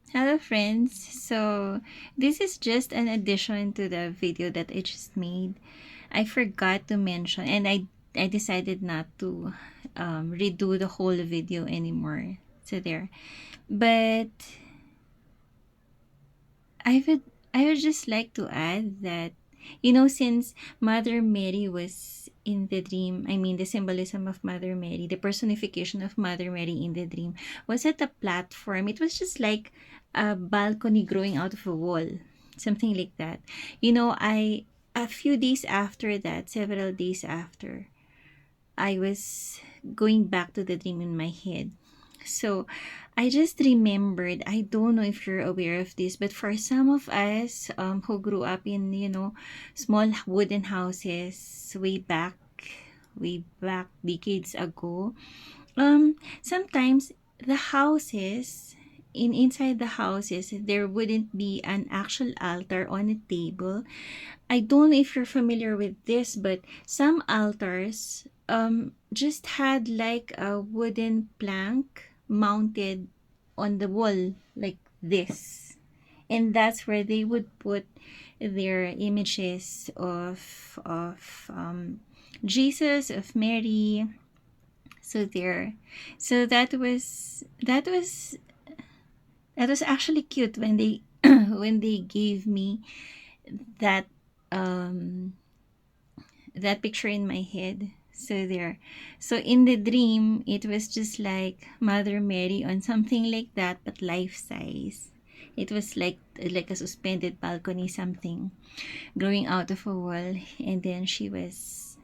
Hello friends. So this is just an addition to the video that I just made. I forgot to mention and I decided not to redo the whole video anymore. So there. But I would I would just like to add that since Mother Mary was in the dream, I mean the symbolism of Mother Mary, the personification of Mother Mary in the dream was at a platform. It was just like a balcony growing out of a wall, something like that. I a few days after that, several days after, I was going back to the dream in my head. So I just remembered, I don't know if you're aware of this, but for some of us who grew up in, small wooden houses way back decades ago, sometimes the houses, inside the houses, there wouldn't be an actual altar on a table. I don't know if you're familiar with this, but some altars just had like a wooden plank mounted on the wall like this. And that's where they would put their images of Jesus, of Mary. So there. So that was actually cute when they when they gave me that um that picture in my head. So there. So in the dream, it was just like Mother Mary on something like that, but life size. It was like a suspended balcony, something growing out of a wall, and then she was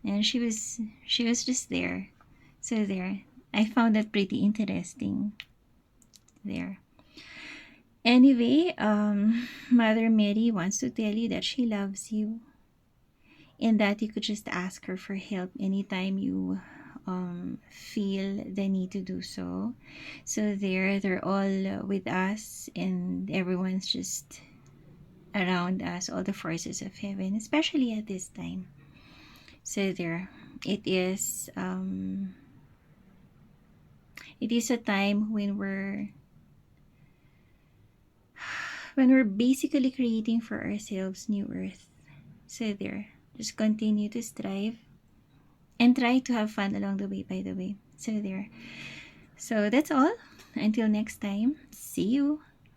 just there. So there. I found that pretty interesting. There. Anyway, Mother Mary wants to tell you that she loves you and that you could just ask her for help anytime you feel the need to do so. So they're all with us, and everyone's just around us, all the forces of heaven, especially at this time. So there, it is. It is a time when we're basically creating for ourselves new earth. So there, just continue to strive and try to have fun along the way, by the way. So there. So that's all. Until next time, see you.